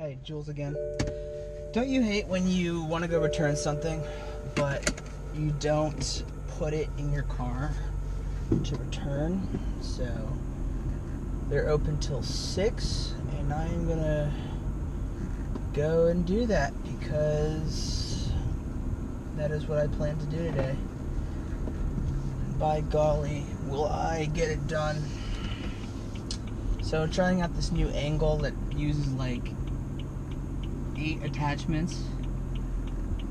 Hey, Jules again. Don't you hate when you want to go return something, but you don't put it in your car to return? So, they're open till 6, and I'm gonna go and do that because that is what I plan to do today. By golly, will I get it done. So, trying out this new angle that uses like 8 attachments.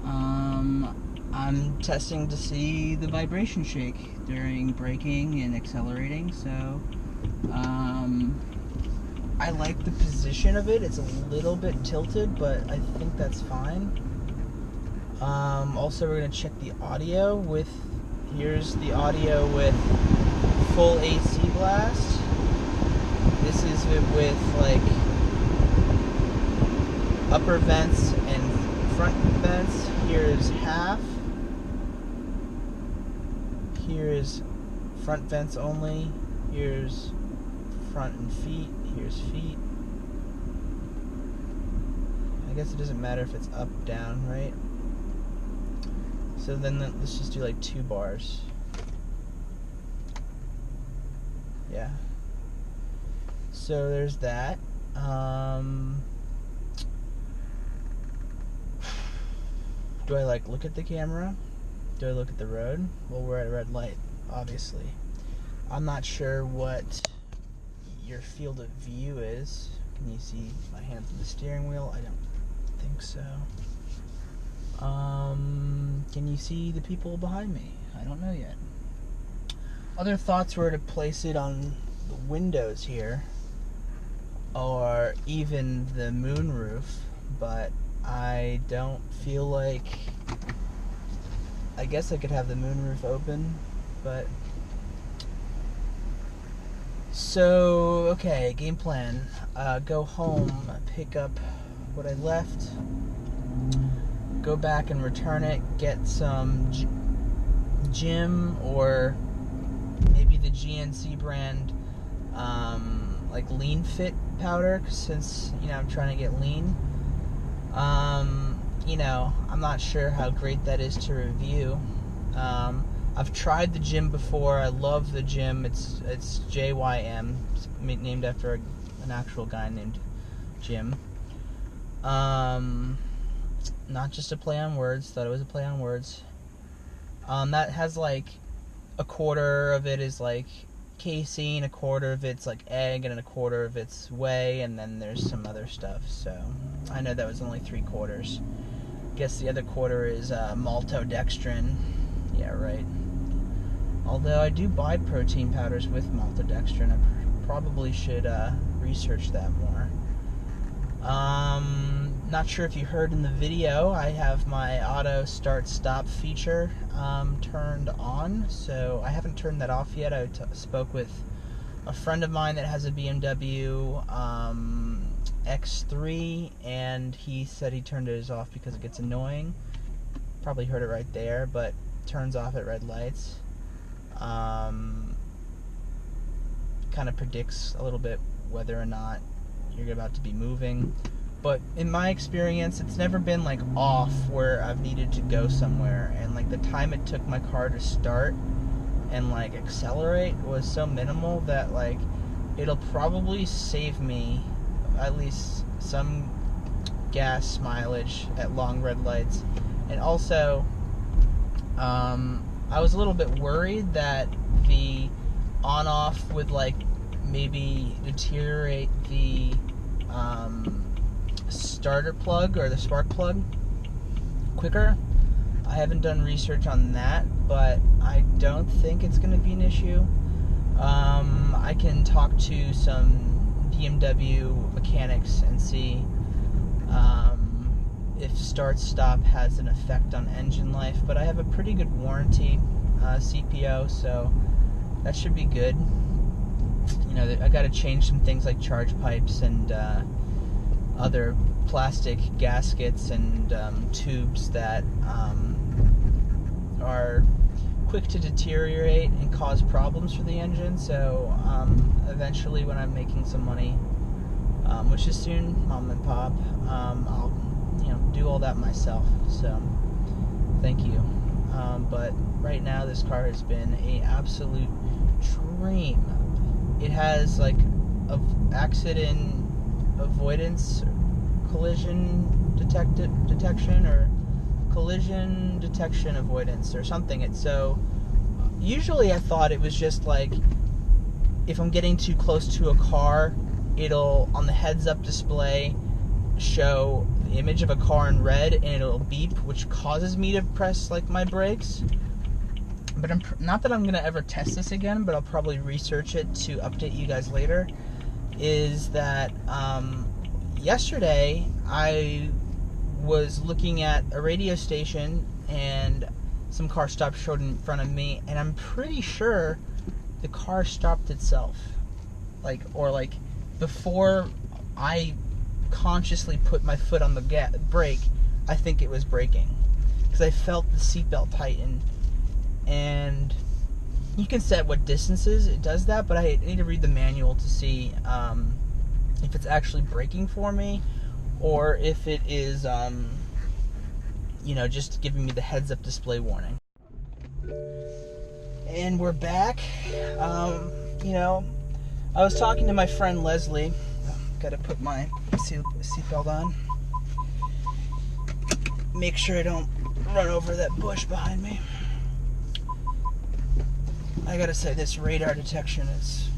I'm testing to see the vibration shake during braking and accelerating, so I like the position of it. It's a little bit tilted, but I think that's fine. Also, we're going to check the audio with, here's the audio with full AC blast. This is with like upper vents and front vents. Here's half. Here's front vents only. Here's front and feet. Here's feet. I guess it doesn't matter if it's up, down, right? So then let's just do like 2 bars. Yeah. So there's that. Do I like look at the camera? Do I look at the road? Well, we're at a red light, obviously. I'm not sure what your field of view is. Can you see my hands on the steering wheel? I don't think so. Can you see the people behind me? I don't know yet. Other thoughts were to place it on the windows here, or even the moonroof, but I don't feel like, I guess I could have the moonroof open, but so, okay, game plan. Go home, pick up what I left, go back and return it, get some Jim or maybe the GNC brand like Lean Fit powder, since I'm trying to get lean. I'm not sure how great that is to review. I've tried the Jim before. I love the Jim. It's JYM. It's named after an actual guy named Jim. Not just a play on words. Thought it was a play on words. That has like a quarter of it is like casein, a quarter of it's like egg, and a quarter of it's whey, and then there's some other stuff. So I know that was only 3/4. Guess the other quarter is maltodextrin. Yeah, right. Although I do buy protein powders with maltodextrin. I probably should research that more. Not sure if you heard in the video, I have my auto start stop feature turned on, so I haven't turned that off yet. I spoke with a friend of mine that has a BMW X3, and he said he turned his off because it gets annoying. Probably heard it right there, but turns off at red lights. Kind of predicts a little bit whether or not you're about to be moving. But in my experience, it's never been like off where I've needed to go somewhere, and like the time it took my car to start and like accelerate was so minimal that like it'll probably save me at least some gas mileage at long red lights. And also I was a little bit worried that the on-off would like maybe deteriorate the starter plug or the spark plug quicker. I haven't done research on that, but I don't think it's going to be an issue. I can talk to some BMW mechanics and see if start-stop has an effect on engine life, but I have a pretty good warranty, CPO, so that should be good. I got to change some things like charge pipes and other plastic gaskets and tubes that are quick to deteriorate and cause problems for the engine. So eventually, when I'm making some money, which is soon mom and pop. I'll, do all that myself. So thank you. But right now, this car has been a absolute dream. It has like accident avoidance, collision detection, or collision detection avoidance, or something. It's so. Usually, I thought it was just like if I'm getting too close to a car, it'll on the heads-up display show the image of a car in red, and it'll beep, which causes me to press like my brakes. But not that I'm gonna ever test this again, but I'll probably research it to update you guys later. Is that yesterday I was looking at a radio station and some car stopped short in front of me, and I'm pretty sure the car stopped itself, or before I consciously put my foot on the brake. I think it was braking because I felt the seatbelt tighten. And you can set what distances it does that, but I need to read the manual to see if it's actually braking for me, or if it is, just giving me the heads-up display warning. And we're back. I was talking to my friend Leslie. Gotta put my seatbelt on. Make sure I don't run over that bush behind me. I gotta say, this radar detection is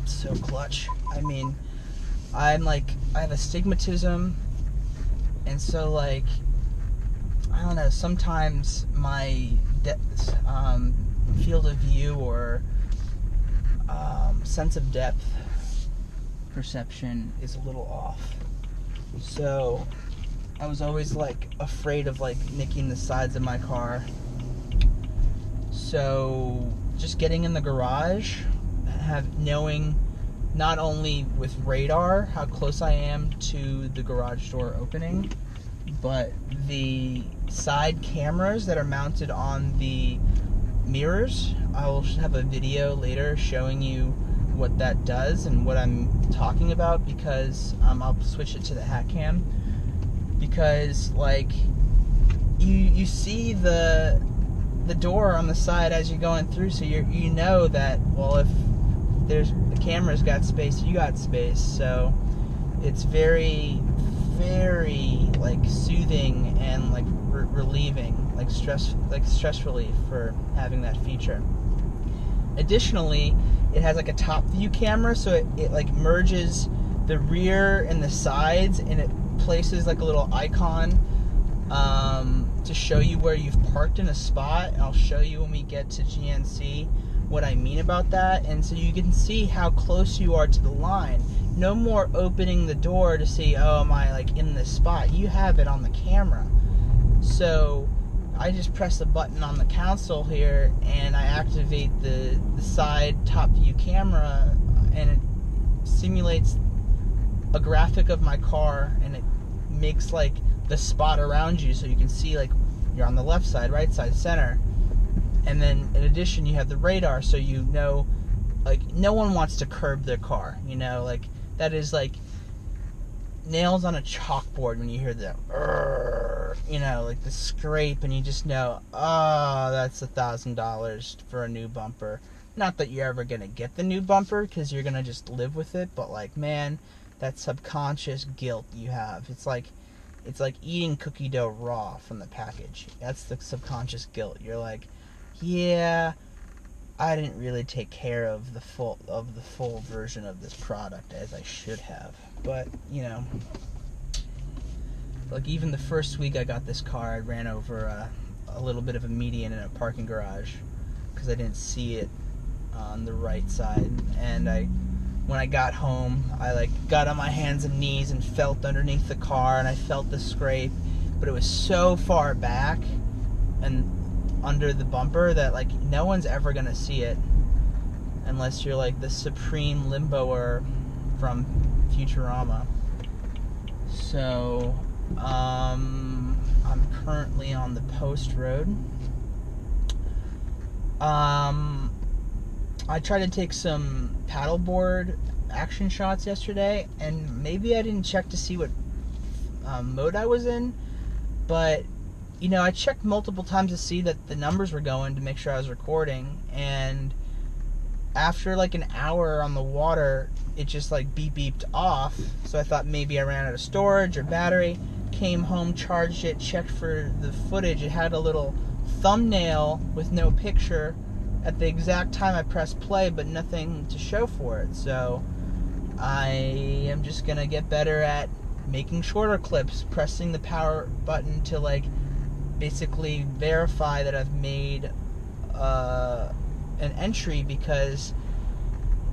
so clutch. I mean, I have astigmatism, and so, I don't know, sometimes my field of view or sense of depth perception is a little off. So, I was always, afraid of, nicking the sides of my car. So, just getting in the garage, knowing not only with radar how close I am to the garage door opening, but the side cameras that are mounted on the mirrors. I will have a video later showing you what that does and what I'm talking about, because I'll switch it to the hat cam, because you see the door on the side as you're going through, so you know that, well, if the camera's got space, you got space. So it's very, very soothing and relieving, stress relief for having that feature. Additionally, it has a top view camera, so it merges the rear and the sides, and it places a little icon to show you where you've parked in a spot. And I'll show you when we get to GNC what I mean about that. And so you can see how close you are to the line. No more opening the door to see, oh, am I in this spot? You have it on the camera. So I just press the button on the console here, and I activate the side top view camera, and it simulates a graphic of my car, and it makes the spot around you, so you can see you're on the left side, right side, center. And then in addition, you have the radar, so you know no one wants to curb their car, that is nails on a chalkboard when you hear the the scrape, and you just know, oh, that's $1,000 for a new bumper. Not that you're ever gonna get the new bumper, because you're gonna just live with it, but man, that subconscious guilt you have, it's like eating cookie dough raw from the package. That's the subconscious guilt. You're yeah, I didn't really take care of the full version of this product as I should have. But even the first week I got this car, I ran over a little bit of a median in a parking garage because I didn't see it on the right side. And when I got home, I got on my hands and knees and felt underneath the car, and I felt the scrape, but it was so far back and under the bumper that no one's ever gonna see it unless you're the supreme limboer from Futurama. So I'm currently on the post road. I tried to take some paddleboard action shots yesterday, and maybe I didn't check to see what mode I was in, but I checked multiple times to see that the numbers were going to make sure I was recording, and after like an hour on the water, it just like beeped off. So I thought maybe I ran out of storage or battery. Came home, charged it, checked for the footage. It had a little thumbnail with no picture at the exact time I pressed play, but nothing to show for it. So I am just gonna get better at making shorter clips, pressing the power button to like basically verify that I've made an entry, because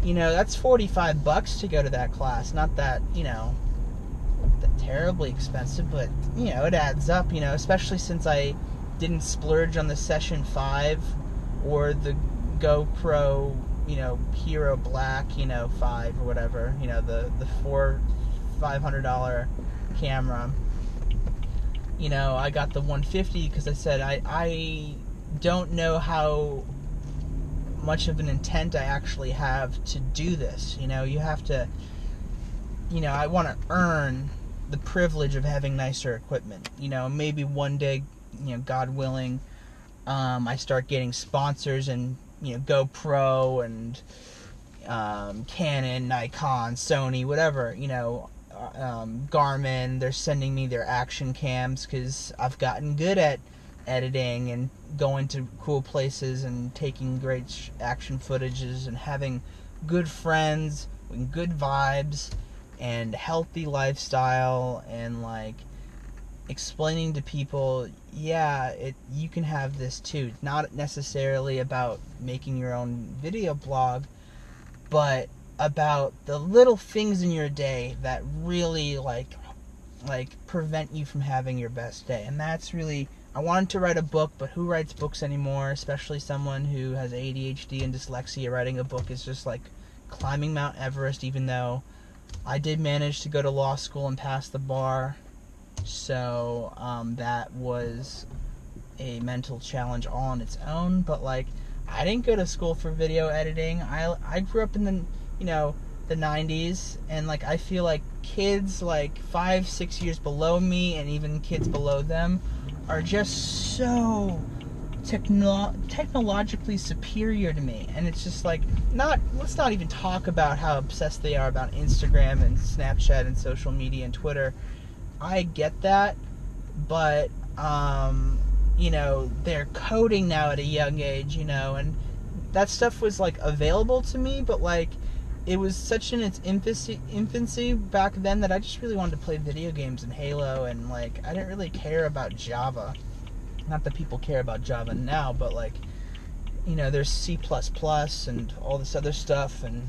that's $45 to go to that class. Not that that terribly expensive, but it adds up, especially since I didn't splurge on the Session 5 or the GoPro Hero Black 5 or whatever, the $500 camera. I got the 150 because I said I don't know how much of an intent I actually have to do this. You have to, I want to earn the privilege of having nicer equipment. Maybe one day, God willing, I start getting sponsors and, GoPro and Canon, Nikon, Sony, whatever, Garmin, they're sending me their action cams because I've gotten good at editing and going to cool places and taking great action footages and having good friends and good vibes and healthy lifestyle, and like explaining to people, you can have this too. It's not necessarily about making your own video blog, but about the little things in your day that really like prevent you from having your best day. And that's really, I wanted to write a book, but who writes books anymore, especially someone who has ADHD and dyslexia? Writing a book is just like climbing Mount Everest, even though I did manage to go to law school and pass the bar. So that was a mental challenge all on its own. But like, I didn't go to school for video editing. I grew up in the the 90s, and like I feel like kids like 5-6 years below me, and even kids below them, are just so technologically superior to me. And it's just like, let's not even talk about how obsessed they are about Instagram and Snapchat and social media and Twitter. I get that, but they're coding now at a young age, and that stuff was like available to me, but like it was such in its infancy back then that I just really wanted to play video games and Halo, and like I didn't really care about Java. Not that people care about Java now, but like there's C++ and all this other stuff, and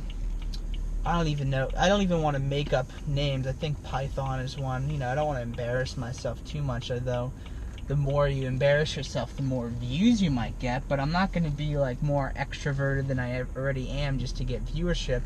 I don't even know. I don't even want to make up names. I think Python is one. I don't want to embarrass myself too much, although the more you embarrass yourself, the more views you might get. But I'm not going to be like more extroverted than I already am just to get viewership.